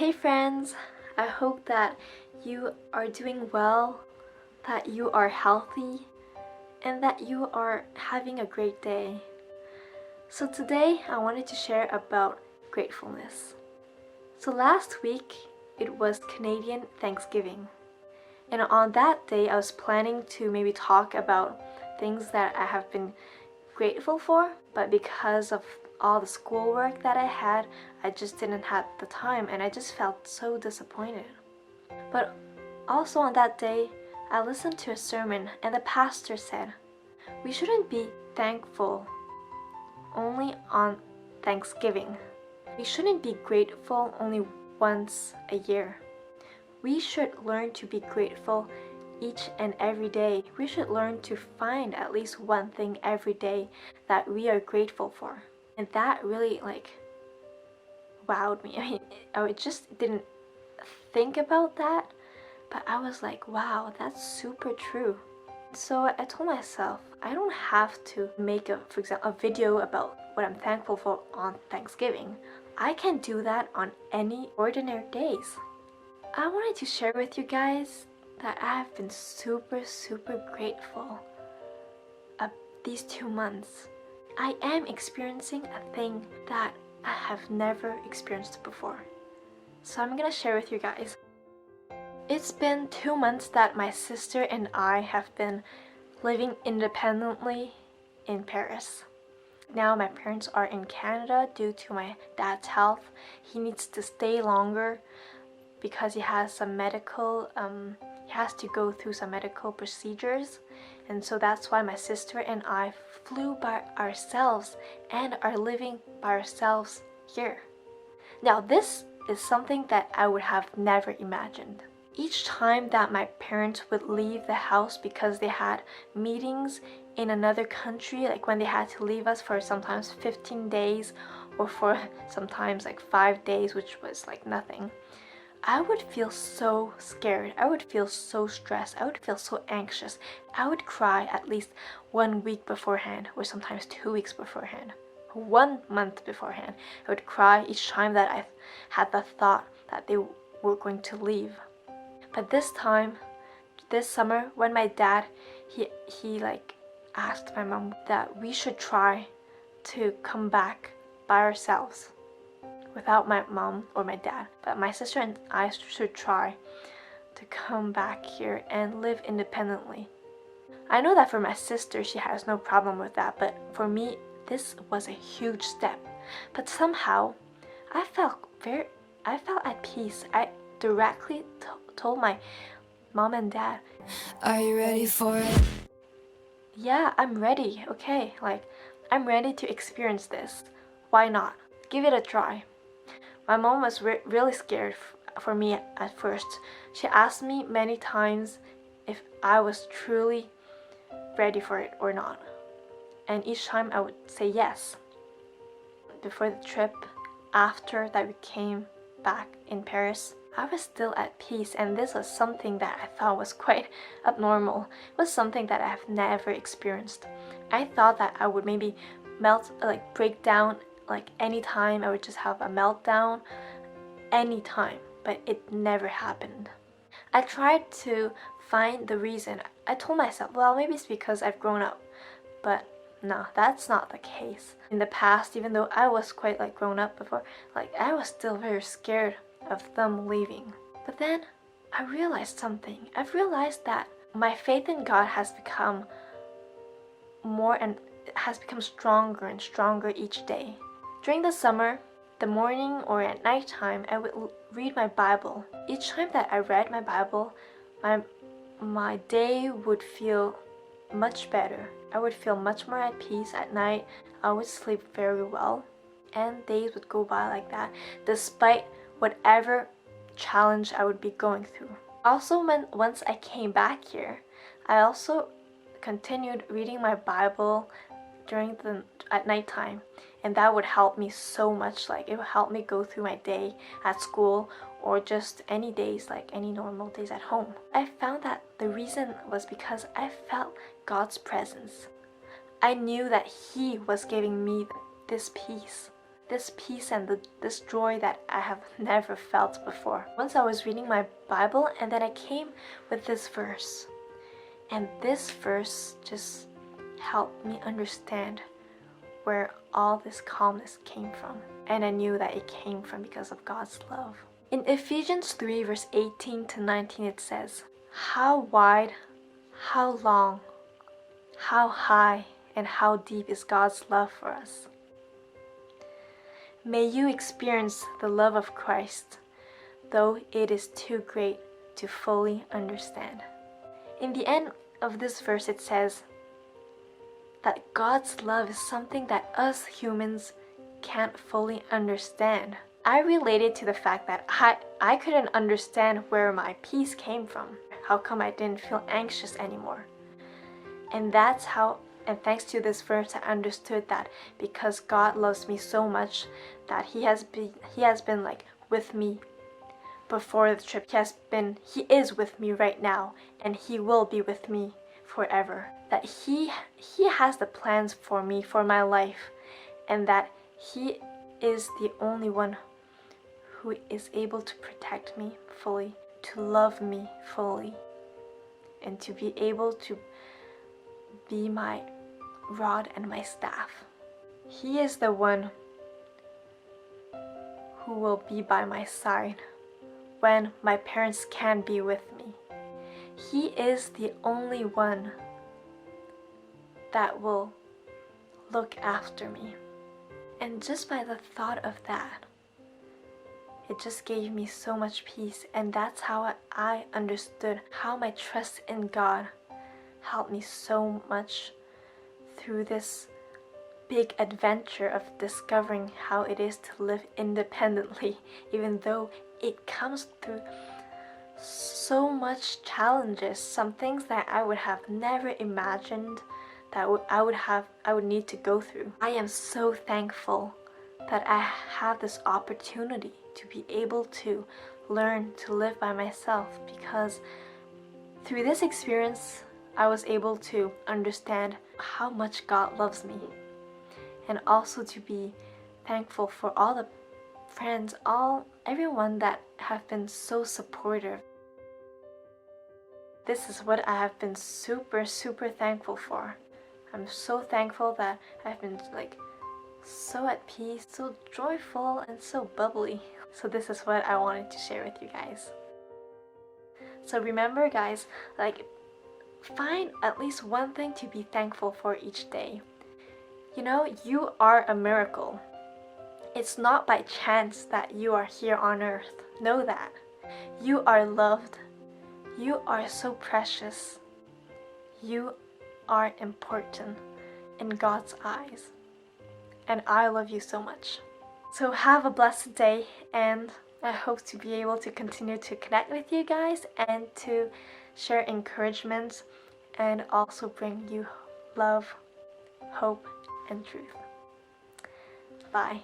Hey friends, I hope that you are doing well, that you are healthy, and that you are having a great day. So today I wanted to share about gratefulness. So last week it was Canadian Thanksgiving, and on that day I was planning to maybe talk about things that I have been grateful for, but because of all the schoolwork that I had, I just didn't have the time and I just felt so disappointed. But also on that day, I listened to a sermon and the pastor said, we shouldn't be thankful only on Thanksgiving. We shouldn't be grateful only once a year. We should learn to be grateful each and every day. We should learn to find at least one thing every day that we are grateful for. And that really wowed me. I mean, I just didn't think about that, but I was like, wow, that's super true. So I told myself, I don't have to make for example, a video about what I'm thankful for on Thanksgiving. I can do that on any ordinary days. I wanted to share with you guys that I have been super grateful these 2 months. I am experiencing a thing that I have never experienced before. So I'm gonna share with you guys. It's been 2 months that my sister and I have been living independently in Paris. Now my parents are in Canada due to my dad's health. He needs to stay longer because he has some medical, he has to go through some medical procedures, and so that's why my sister and I flew by ourselves and are living by ourselves here. Now this is something that I would have never imagined. Each time that my parents would leave the house because they had meetings in another country, like when they had to leave us for sometimes 15 days or for sometimes like 5 days, which was like nothing, I would feel so scared. I would feel so stressed. I would feel so anxious. I would cry at least 1 week beforehand or sometimes 2 weeks beforehand. 1 month beforehand. I would cry each time that I had the thought that they were going to leave. But this time, this summer, when my dad, he asked my mom that we should try to come back by ourselves without my mom or my dad, but my sister and I should try to come back here and live independently. I know that for my sister, she has no problem with that, but for me, this was a huge step. But somehow, I felt at peace. I directly told my mom and dad, are you ready for it? Yeah, I'm ready, okay, I'm ready to experience this. Why not? Give it a try. My mom was really scared for me at first. She asked me many times if I was truly ready for it or not. And each time I would say yes. Before the trip, after that we came back in Paris, I was still at peace, and this was something that I thought was quite abnormal. It was something that I have never experienced. I thought that I would maybe break down anytime. I would just have a meltdown anytime, but it never happened. I tried to find the reason. I told myself, well, maybe it's because I've grown up, but no, that's not the case. In the past, even though I was quite grown up before, I was still very scared of them leaving. But then I realized something. I've realized that my faith in God has become stronger and stronger each day. During the summer, the morning or at nighttime, I would read my Bible. Each time that I read my Bible, my day would feel much better. I would feel much more at peace at night. I would sleep very well, and days would go by like that, despite whatever challenge I would be going through. Also, once I came back here, I also continued reading my Bible at nighttime, and that would help me so much. It would help me go through my day at school or just any days, any normal days at home. I found that the reason was because I felt God's presence. I knew that He was giving me this peace. this peace and this joy that I have never felt before. Once I was reading my Bible, and then I came with this verse. And this verse just helped me understand where all this calmness came from. And I knew that it came from because of God's love. In Ephesians 3 verse 18 to 19 it says, "How wide, how long, how high, and how deep is God's love for us. May you experience the love of Christ, though it is too great to fully understand." In the end of this verse it says that God's love is something that us humans can't fully understand. I related to the fact that I couldn't understand where my peace came from. How come I didn't feel anxious anymore? And thanks to this verse I understood that because God loves me so much that He has been like with me before the trip. He is with me right now, and He will be with me forever. That He has the plans for me, for my life, and that He is the only one who is able to protect me fully, to love me fully, and to be able to be my rod and my staff. He is the one who will be by my side when my parents can't be with me. He is the only one that will look after me. And just by the thought of that, it just gave me so much peace, and that's how I understood how my trust in God helped me so much through this big adventure of discovering how it is to live independently, even though it comes through so much challenges, some things that I would have never imagined that I would need to go through. I am so thankful that I have this opportunity to be able to learn to live by myself, because through this experience I was able to understand how much God loves me, and also to be thankful for all the friends, everyone that have been so supportive. This is what I have been super thankful for. I'm so thankful that I've been like so at peace, so joyful, and so bubbly. So this is what I wanted to share with you guys. So remember guys, like, find at least one thing to be thankful for each day. You know, you are a miracle. It's not by chance that you are here on earth. Know that. You are loved. You are so precious. You are important in God's eyes. And I love you so much. So have a blessed day, and I hope to be able to continue to connect with you guys and to share encouragement and also bring you love, hope, and truth. Bye.